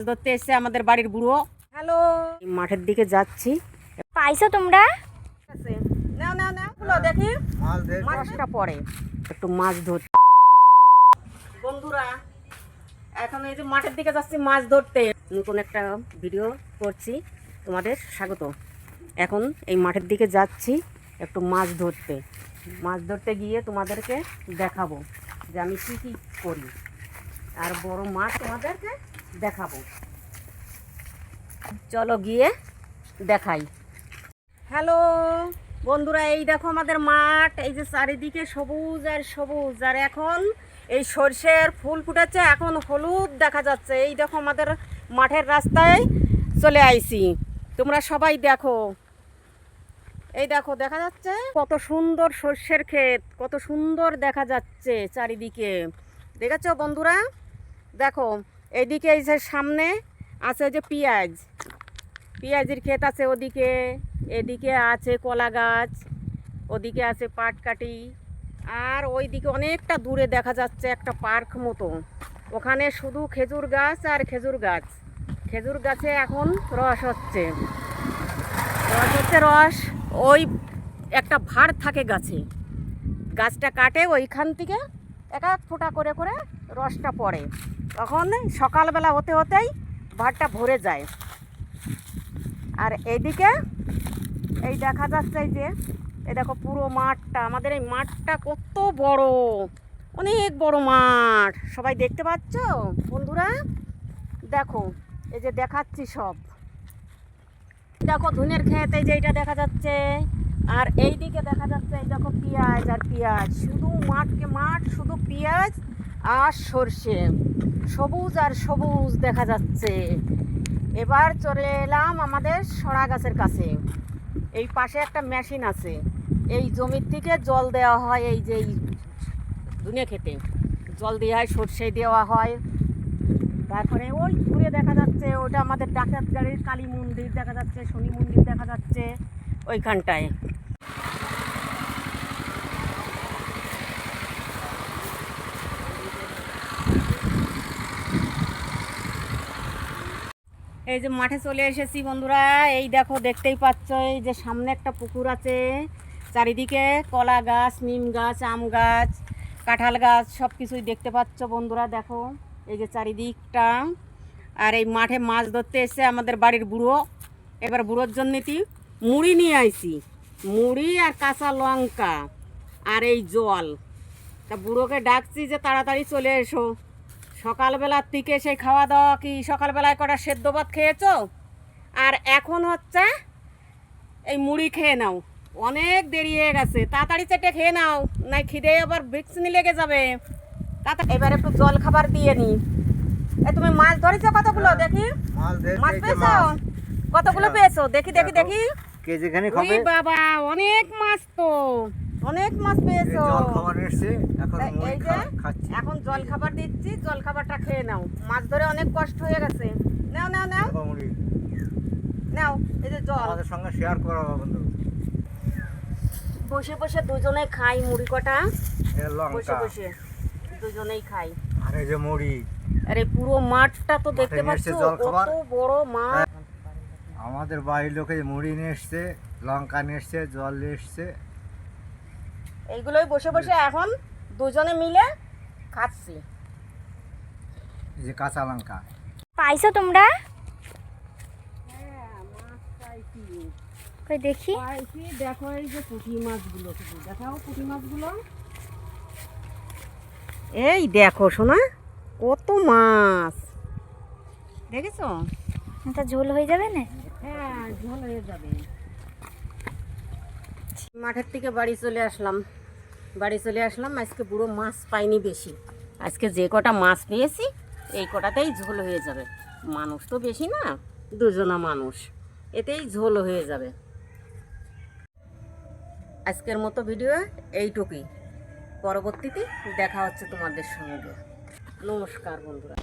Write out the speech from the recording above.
ধরতে এসে আমাদের বাড়ির বুড়ো। হ্যালো, মাঠের দিকে যাচ্ছি। পাইছো তোমরা? নাও নাও নাও, খুলো দেখি। মাছটা পড়ে, একটু মাছ ধর। বন্ধুরা, এখন এই যে মাঠের দিকে যাচ্ছি মাছ ধরতে। নতুন একটা ভিডিও করছি, তোমাদের স্বাগত। এখন এই মাঠের দিকে যাচ্ছি একটু মাছ ধরতে। মাছ ধরতে গিয়ে তোমাদেরকে দেখাবো যে আমি কী কী করি, আর বড় মাছ তোমাদেরকে দেখাবো। চলো গিয়ে দেখাই। হ্যালো বন্ধুরা, এই দেখো আমাদের মাঠ। এই যে চারিদিকে সবুজ আর সবুজ, আর এখন এই সর্ষের ফুল ফুটেছে, এখন হলুদ দেখা যাচ্ছে। এই দেখো আমাদের মাঠের রাস্তায় চলে আইছি, তোমরা সবাই দেখো। এই দেখো, দেখা যাচ্ছে কত সুন্দর সর্ষের ক্ষেত, কত সুন্দর দেখা যাচ্ছে চারিদিকে। দেখেছো বন্ধুরা? দেখো এইদিকে এই যে সামনে আছে যে পেঁয়াজের ক্ষেত আছে ওদিকে, এদিকে আছে কলা গাছ, ওদিকে আছে পাটকাঠি, আর ওইদিকে অনেকটা দূরে দেখা যাচ্ছে একটা পার্ক মতো। ওখানে শুধু খেজুর গাছ আর খেজুর গাছ। খেজুর গাছে এখন রস হচ্ছে, রস ওই একটা ভাঁড় থাকে গাছে, গাছটা কাটে ওইখান থেকে এক এক ফোঁটা করে করে রসটা পড়ে। তখন সকালবেলা হতে হতেই ভাঁড়টা ভরে যায়। আর এইদিকে এই দেখা যাচ্ছে, এই যে এই দেখো পুরো মাঠটা, আমাদের এই মাঠটা কত বড়, অনেক বড় মাঠ। সবাই দেখতে পাচ্ছ বন্ধুরা? দেখো এই যে দেখাচ্ছি সব। দেখো ধনের ক্ষেত, এই যে এইটা দেখা যাচ্ছে। আর এই দিকে দেখা যাচ্ছে এই দেখো পেঁয়াজ আর পেঁয়াজ, শুধু মাঠকে মাঠ, শুধু পেঁয়াজ আর সর্ষে, সবুজ আর সবুজ দেখা যাচ্ছে। এবার চলে এলাম আমাদের সরা গাছের কাছে। এই পাশে একটা মেশিন আছে, এই জমির থেকে জল দেওয়া হয়। এই যে এই ধনে খেতে জল দেওয়া হয়, সর্ষে দেওয়া হয়। তারপরে ওই ঘুরে দেখা যাচ্ছে ওটা আমাদের ডাকাতগাড়ির কালী মন্দির দেখা যাচ্ছে, শনি মন্দির দেখা যাচ্ছে ওইখানটায়। এই যে মাঠে চলে এসেছি বন্ধুরা। এই দেখো, দেখতেই পাচ্ছ এই যে সামনে একটা পুকুর আছে, চারিদিকে কলা গাছ, নিম গাছ, আম গাছ, কাঁঠাল গাছ, সব কিছুই দেখতে পাচ্ছ বন্ধুরা। দেখো এই যে চারিদিকটা। আর এই মাঠে মাছ ধরতে এসে আমাদের বাড়ির বুড়ো। এবার বুড়োর জন্য মুড়ি নিয়ে আইছি, মুড়ি আর কাঁচা লঙ্কা আর এই জল। তা বুড়োকে ডাকছি যে তাড়াতাড়ি চলে এসো। সকালবেলার থেকে সেই খাওয়া দাওয়া কি, সকালবেলায় কটা সেদ্ধ ভাত খেয়েছো, আর এখন হচ্ছে এই মুড়ি খেয়ে নাও। অনেক দেরি হয়ে গেছে, তাড়াতাড়ি চেটে খেয়ে নাও, নাই খিদে আবার বিক্সনি লেগে যাবে। এবার একটু জল খাবার দিয়ে নি। তুমি মাছ ধরেছো কতগুলো দেখি? মাছ পেয়েছো কতগুলো? পেয়েছো দেখি দেখি দেখি। বাবা, অনেক মাছ তো, অনেক মাছ পেয়েছো। এই যে এখন জল খাবার দিচ্ছি, জল খাবারটা খেয়ে নাও। মাছ ধরে অনেক কষ্ট হয়ে গেছে। নাও নাও নাও নাও, এই যে জল। আমাদের সঙ্গে শেয়ার করো বন্ধু। বসে বসে দুজনে খাই মুড়ি কটা, বসে বসে দুজনেই খাই। আর এই যে মুড়ি, আরে পুরো মাঠটা তো দেখতে পাচ্ছ কত বড় মাঠ। আমাদের বাড়ির লোকে মুড়ি নিয়ে এসছে, লঙ্কা নিয়ে এসছে, জল নিয়ে এসছে। এইগুলোই বসে বসে এখন দুজনে মিলে খাচ্ছি। এই যে কাঁচা লঙ্কা। পাইছো তোমরা? হ্যাঁ, মাছ পাইছি। কই দেখি। পাইছি, দেখো এই যে পুঁটি মাছগুলো, দেখাও পুঁটি মাছগুলো। এই দেখো শোনা, কত মাছ দেখেছো? এটা ঝোল হয়ে যাবে না? হ্যাঁ, ঝোল হয়ে যাবে। মাঠের থেকে বাড়ি চলে আসলাম। আজকে বুড়ো মাছ পাইনি বেশি। আজকে যে কটা মাছ পেয়েছি এই কটাতেই ঝোল হয়ে যাবে। মানুষ তো বেশি না, দুজনা মানুষ, এতেই ঝোল হয়ে যাবে। আজকের মতো ভিডিও এইটুকুই। পরবর্তীতে দেখা হচ্ছে তোমাদের সঙ্গে। নমস্কার বন্ধুরা।